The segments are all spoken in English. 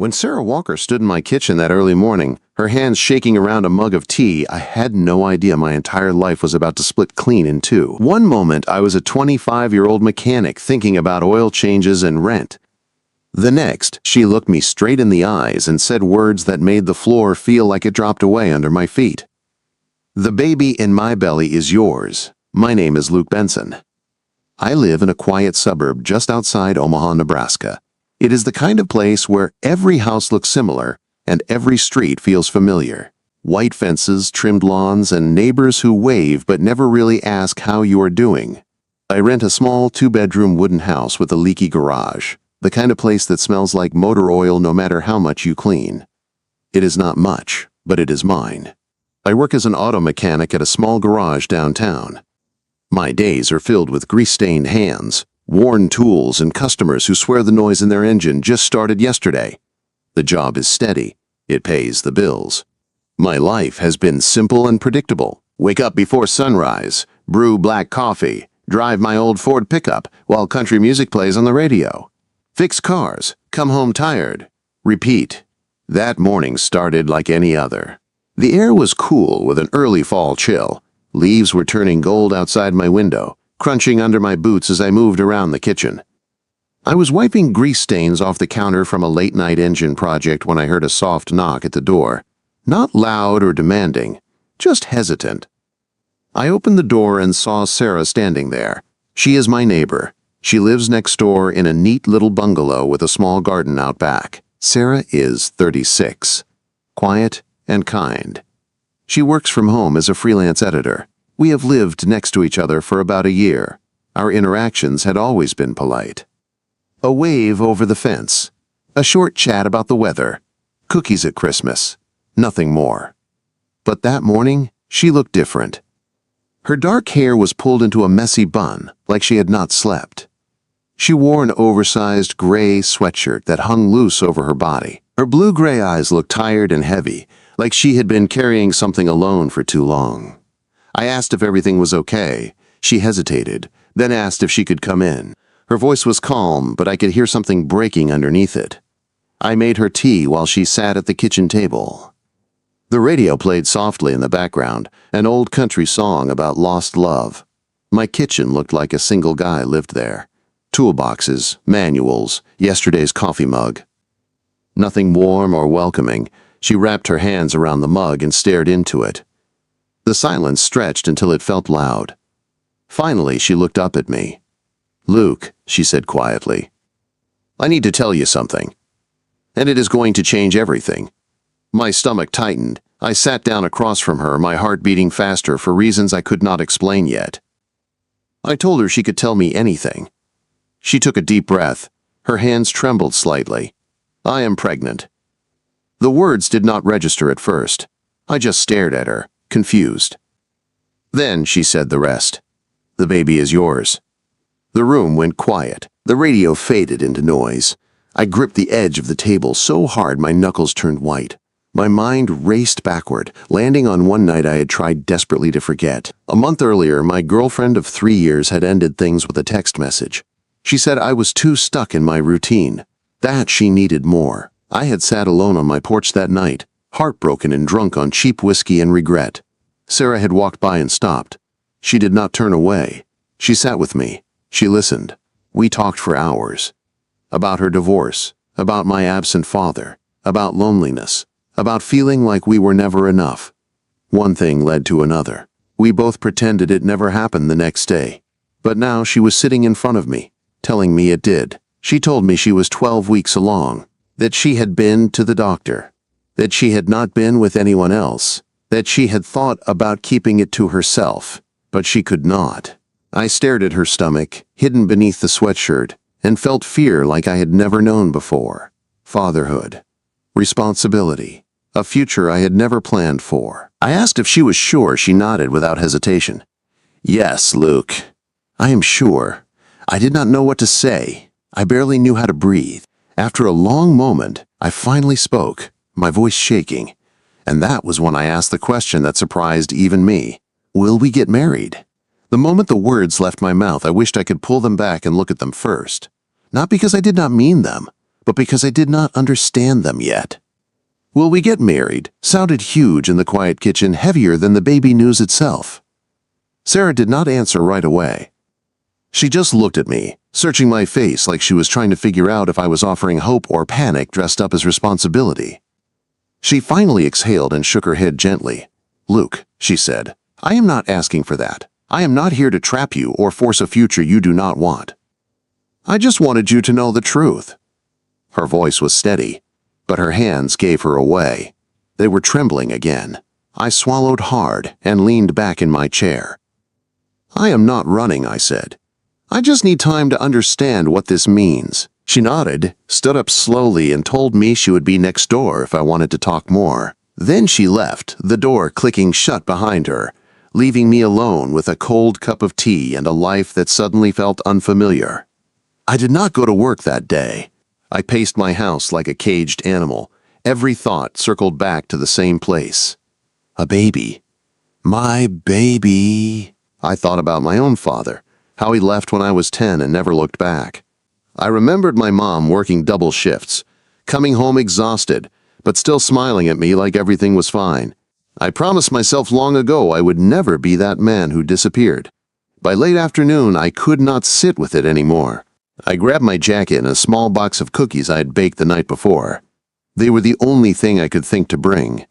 When Sarah Walker stood in my kitchen that early morning, her hands shaking around a mug of tea, I had no idea my entire life was about to split clean in two. One moment, I was a 25-year-old mechanic thinking about oil changes and rent. The next, she looked me straight in the eyes and said words that made the floor feel like it dropped away under my feet. The baby in my belly is yours. My name is Luke Benson. I live in a quiet suburb just outside Omaha, Nebraska. It is the kind of place where every house looks similar and every street feels familiar. White fences, trimmed lawns, and neighbors who wave but never really ask how you are doing. I rent a small 2-bedroom wooden house with a leaky garage, the kind of place that smells like motor oil no matter how much you clean. It is not much, but it is mine. I work as an auto mechanic at a small garage downtown. My days are filled with grease-stained hands, worn tools, and customers who swear the noise in their engine just started yesterday. The job is steady. It pays the bills. My life has been simple and predictable. Wake up before sunrise, brew black coffee, drive my old Ford pickup while country music plays on the radio. Fix cars, come home tired. Repeat. That morning started like any other. The air was cool with an early fall chill. Leaves were turning gold outside my window, crunching under my boots as I moved around the kitchen. I was wiping grease stains off the counter from a late-night engine project when I heard a soft knock at the door. Not loud or demanding, just hesitant. I opened the door and saw Sarah standing there. She is my neighbor. She lives next door in a neat little bungalow with a small garden out back. Sarah is 36, quiet and kind. She works from home as a freelance editor. We have lived next to each other for about a year. Our interactions had always been polite. A wave over the fence, a short chat about the weather, cookies at Christmas, nothing more. But that morning, she looked different. Her dark hair was pulled into a messy bun, like she had not slept. She wore an oversized gray sweatshirt that hung loose over her body. Her blue-gray eyes looked tired and heavy, like she had been carrying something alone for too long. I asked if everything was okay. She hesitated, then asked if she could come in. Her voice was calm, but I could hear something breaking underneath it. I made her tea while she sat at the kitchen table. The radio played softly in the background, an old country song about lost love. My kitchen looked like a single guy lived there. Toolboxes, manuals, yesterday's coffee mug. Nothing warm or welcoming. She wrapped her hands around the mug and stared into it. The silence stretched until it felt loud. Finally, she looked up at me. "Luke," she said quietly, "I need to tell you something. And it is going to change everything." My stomach tightened. I sat down across from her, my heart beating faster for reasons I could not explain yet. I told her she could tell me anything. She took a deep breath. Her hands trembled slightly. "I am pregnant." The words did not register at first. I just stared at her, confused. Then she said the rest. "The baby is yours." The room went quiet. The radio faded into noise. I gripped the edge of the table so hard my knuckles turned white. My mind raced backward, landing on one night I had tried desperately to forget. A month earlier, my girlfriend of 3 years had ended things with a text message. She said I was too stuck in my routine, that she needed more. I had sat alone on my porch that night, heartbroken and drunk on cheap whiskey and regret. Sarah had walked by and stopped. She did not turn away. She sat with me. She listened. We talked for hours. About her divorce, about my absent father, about loneliness, about feeling like we were never enough. One thing led to another. We both pretended it never happened the next day. But now she was sitting in front of me, telling me it did. She told me she was 12 weeks along, that she had been to the doctor, that she had not been with anyone else, that she had thought about keeping it to herself, but she could not. I stared at her stomach, hidden beneath the sweatshirt, and felt fear like I had never known before. Fatherhood, responsibility, a future I had never planned for. I asked if she was sure. She nodded without hesitation. "Yes, Luke. I am sure." I did not know what to say. I barely knew how to breathe. After a long moment, I finally spoke, my voice shaking. And that was when I asked the question that surprised even me. "Will we get married?" The moment the words left my mouth, I wished I could pull them back and look at them first. Not because I did not mean them, but because I did not understand them yet. "Will we get married?" sounded huge in the quiet kitchen, heavier than the baby news itself. Sarah did not answer right away. She just looked at me, searching my face like she was trying to figure out if I was offering hope or panic dressed up as responsibility. She finally exhaled and shook her head gently. "Luke," she said, "I am not asking for that. I am not here to trap you or force a future you do not want. I just wanted you to know the truth." Her voice was steady, but her hands gave her away. They were trembling again. I swallowed hard and leaned back in my chair. "I am not running," I said. "I just need time to understand what this means." She nodded, stood up slowly, and told me she would be next door if I wanted to talk more. Then she left, the door clicking shut behind her, leaving me alone with a cold cup of tea and a life that suddenly felt unfamiliar. I did not go to work that day. I paced my house like a caged animal. Every thought circled back to the same place. A baby. My baby. I thought about my own father, how he left when I was 10 and never looked back. I remembered my mom working double shifts, coming home exhausted, but still smiling at me like everything was fine. I promised myself long ago I would never be that man who disappeared. By late afternoon, I could not sit with it anymore. I grabbed my jacket and a small box of cookies I had baked the night before. They were the only thing I could think to bring.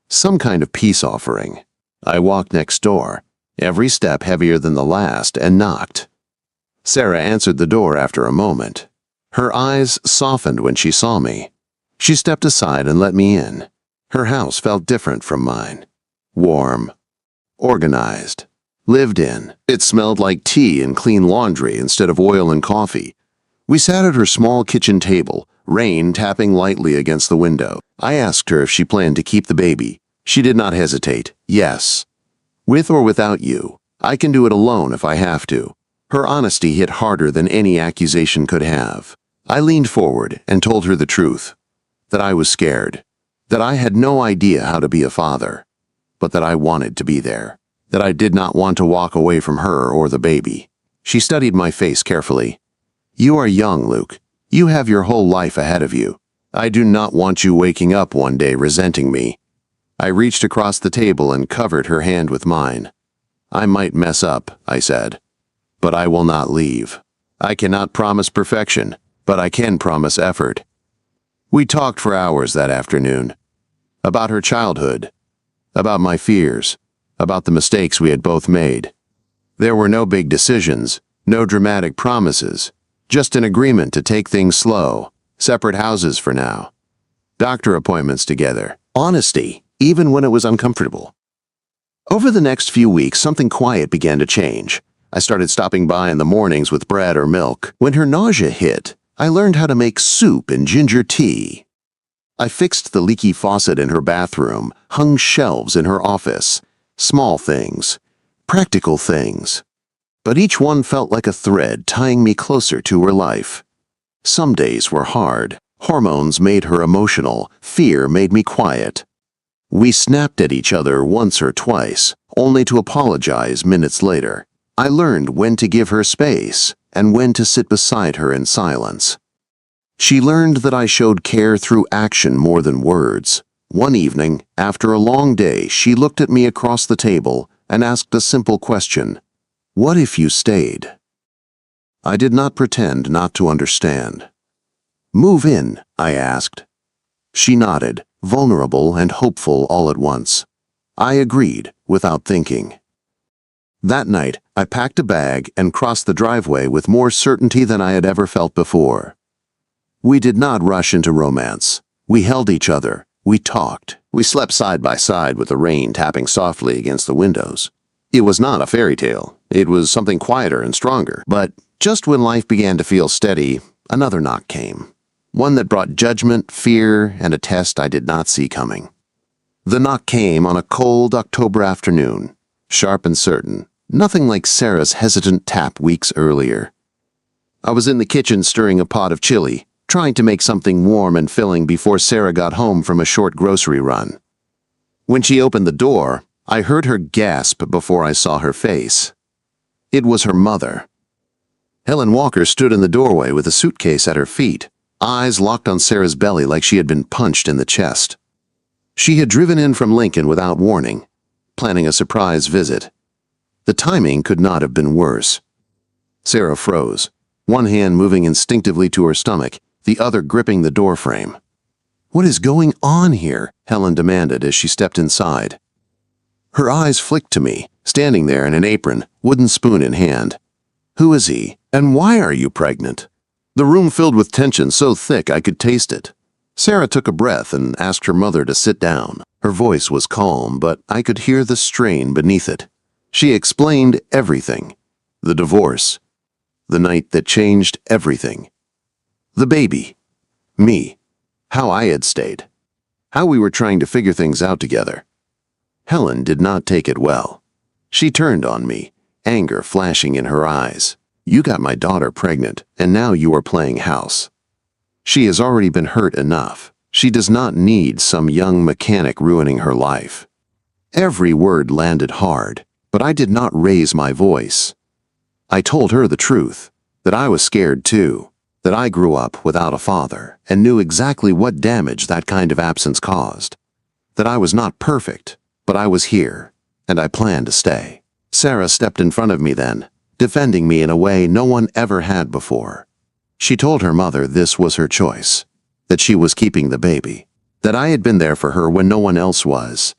Some kind of peace offering. I walked next door, every step heavier than the last, and knocked. Sarah answered the door after a moment. Her eyes softened when she saw me. She stepped aside and let me in. Her house felt different from mine. Warm. Organized. Lived in. It smelled like tea and clean laundry instead of oil and coffee. We sat at her small kitchen table, rain tapping lightly against the window. I asked her if she planned to keep the baby. She did not hesitate. "Yes. With or without you. I can do it alone if I have to." Her honesty hit harder than any accusation could have. I leaned forward and told her the truth. That I was scared. That I had no idea how to be a father. But that I wanted to be there. That I did not want to walk away from her or the baby. She studied my face carefully. "You are young, Luke. You have your whole life ahead of you. I do not want you waking up one day resenting me." I reached across the table and covered her hand with mine. "I might mess up," I said. "But I will not leave. I cannot promise perfection, but I can promise effort." We talked for hours that afternoon. About her childhood. About my fears. About the mistakes we had both made. There were no big decisions, no dramatic promises, just an agreement to take things slow, separate houses for now. Doctor appointments together. Honesty, even when it was uncomfortable. Over the next few weeks, something quiet began to change. I started stopping by in the mornings with bread or milk. When her nausea hit, I learned how to make soup and ginger tea. I fixed the leaky faucet in her bathroom, hung shelves in her office. Small things, practical things. But each one felt like a thread tying me closer to her life. Some days were hard. Hormones made her emotional. Fear made me quiet. We snapped at each other once or twice, only to apologize minutes later. I learned when to give her space and when to sit beside her in silence. She learned that I showed care through action more than words. One evening, after a long day, she looked at me across the table and asked a simple question. "What if you stayed?" I did not pretend not to understand. "Move in?" I asked. She nodded, vulnerable and hopeful all at once. I agreed, without thinking. That night, I packed a bag and crossed the driveway with more certainty than I had ever felt before. We did not rush into romance. We held each other. We talked. We slept side by side with the rain tapping softly against the windows. It was not a fairy tale. It was something quieter and stronger. But just when life began to feel steady, another knock came. One that brought judgment, fear, and a test I did not see coming. The knock came on a cold October afternoon, sharp and certain. Nothing like Sarah's hesitant tap weeks earlier. I was in the kitchen stirring a pot of chili, trying to make something warm and filling before Sarah got home from a short grocery run. When she opened the door, I heard her gasp before I saw her face. It was her mother. Helen Walker stood in the doorway with a suitcase at her feet. eyes locked on Sarah's belly like she had been punched in the chest. She had driven in from Lincoln without warning, planning a surprise visit. The timing could not have been worse. Sarah froze, one hand moving instinctively to her stomach, the other gripping the doorframe. "What is going on here?" Helen demanded as she stepped inside. Her eyes flicked to me, standing there in an apron, wooden spoon in hand. "Who is he? And why are you pregnant?" The room filled with tension so thick I could taste it. Sarah took a breath and asked her mother to sit down. Her voice was calm, but I could hear the strain beneath it. She explained everything. The divorce. The night that changed everything. The baby. Me. How I had stayed. How we were trying to figure things out together. Helen did not take it well. She turned on me, anger flashing in her eyes. "You got my daughter pregnant, and now you are playing house. She has already been hurt enough. She does not need some young mechanic ruining her life." Every word landed hard, but I did not raise my voice. I told her the truth, that I was scared too, that I grew up without a father and knew exactly what damage that kind of absence caused, that I was not perfect, but I was here, and I planned to stay. Sarah stepped in front of me then, defending me in a way no one ever had before. She told her mother this was her choice, that she was keeping the baby, that I had been there for her when no one else was,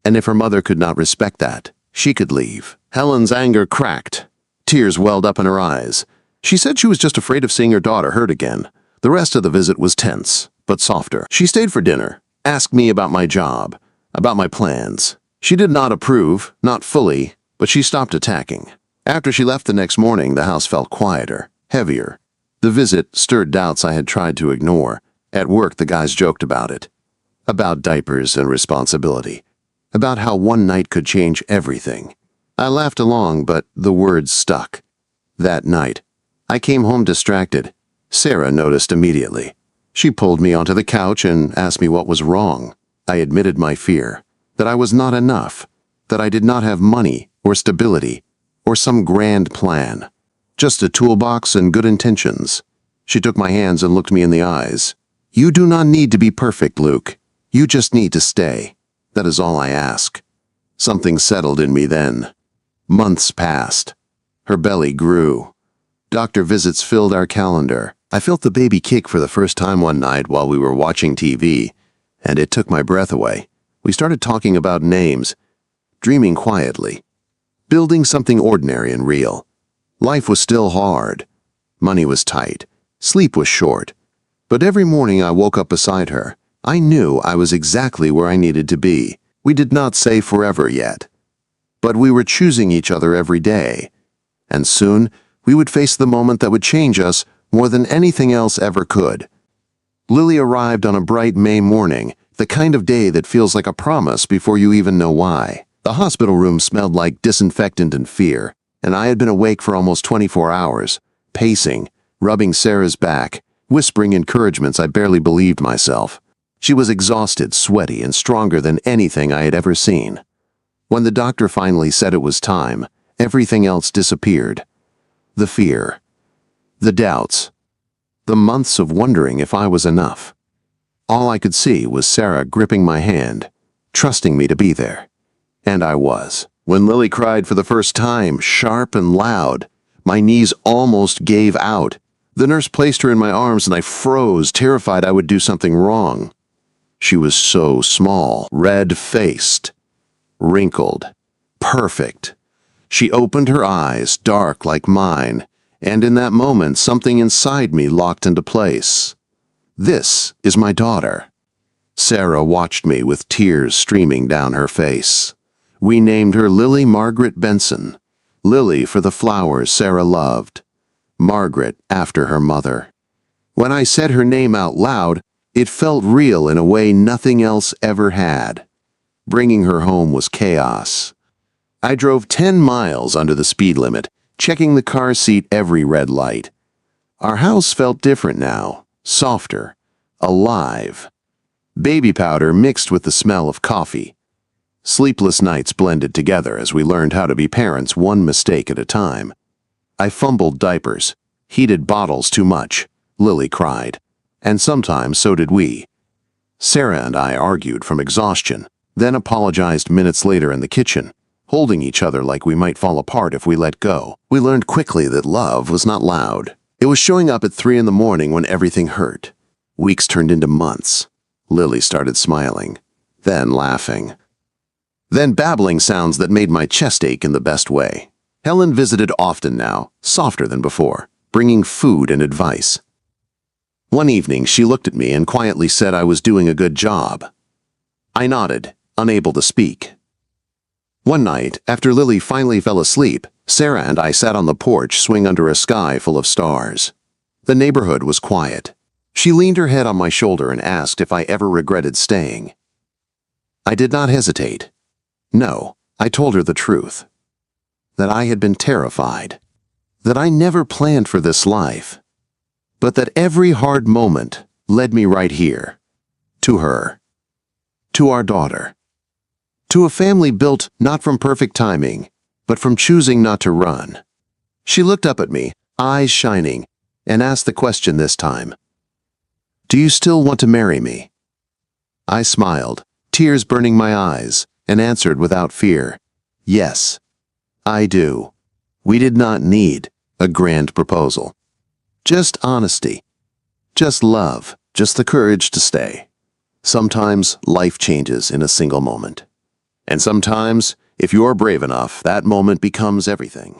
and if her mother could not respect that, she could leave. Helen's anger cracked. Tears welled up in her eyes. She said she was just afraid of seeing her daughter hurt again. The rest of the visit was tense, but softer. She stayed for dinner, asked me about my job, about my plans. She did not approve, not fully, but she stopped attacking. After she left the next morning, the house felt quieter, heavier. The visit stirred doubts I had tried to ignore. At work, the guys joked about it. About diapers and responsibility. About how one night could change everything. I laughed along, but the words stuck. That night, I came home distracted. Sarah noticed immediately. She pulled me onto the couch and asked me what was wrong. I admitted my fear, that I was not enough, that I did not have money or stability or some grand plan, just a toolbox and good intentions. She took my hands and looked me in the eyes. "You do not need to be perfect, Luke. You just need to stay. That is all I ask." Something settled in me then. Months passed. Her belly grew. Doctor visits filled our calendar. I felt the baby kick for the first time one night while we were watching TV, and it took my breath away. We started talking about names, dreaming quietly, building something ordinary and real. Life was still hard. Money was tight. Sleep was short. But every morning I woke up beside her. I knew I was exactly where I needed to be. We did not say forever yet, but we were choosing each other every day. And soon, we would face the moment that would change us more than anything else ever could. Lily arrived on a bright May morning, the kind of day that feels like a promise before you even know why. The hospital room smelled like disinfectant and fear, and I had been awake for almost 24 hours, pacing, rubbing Sarah's back, whispering encouragements I barely believed myself. She was exhausted, sweaty, and stronger than anything I had ever seen. When the doctor finally said it was time, everything else disappeared. The fear, the doubts, the months of wondering if I was enough. All I could see was Sarah gripping my hand, trusting me to be there. And I was. When Lily cried for the first time, sharp and loud, my knees almost gave out. The nurse placed her in my arms and I froze, terrified I would do something wrong. She was so small, red-faced, wrinkled, perfect. She opened her eyes, dark like mine, and in that moment something inside me locked into place. This is my daughter. Sarah watched me with tears streaming down her face. We named her Lily Margaret Benson. Lily for the flowers Sarah loved. Margaret after her mother. When I said her name out loud, it felt real in a way nothing else ever had. Bringing her home was chaos. I drove 10 miles under the speed limit, checking the car seat every red light. Our house felt different now, softer, alive. Baby powder mixed with the smell of coffee. Sleepless nights blended together as we learned how to be parents one mistake at a time. I fumbled diapers, heated bottles too much. Lily cried. and sometimes so did we. Sarah and I argued from exhaustion, then apologized minutes later in the kitchen, holding each other like we might fall apart if we let go. We learned quickly that love was not loud. It was showing up at 3 in the morning when everything hurt. Weeks turned into months. Lily started smiling, then laughing, then babbling sounds that made my chest ache in the best way. Helen visited often now, softer than before, bringing food and advice. One evening, she looked at me and quietly said I was doing a good job. I nodded, unable to speak. One night, after Lily finally fell asleep, Sarah and I sat on the porch swing under a sky full of stars. The neighborhood was quiet. She leaned her head on my shoulder and asked if I ever regretted staying. I did not hesitate. No, I told her the truth. That I had been terrified. That I never planned for this life. But that every hard moment led me right here. To her. To our daughter. To a family built not from perfect timing, but from choosing not to run. She looked up at me, eyes shining, and asked the question this time. Do you still want to marry me? I smiled, tears burning my eyes, and answered without fear, yes, I do. We did not need a grand proposal. Just honesty. Just love. Just the courage to stay. Sometimes life changes in a single moment. And sometimes, if you're brave enough, that moment becomes everything.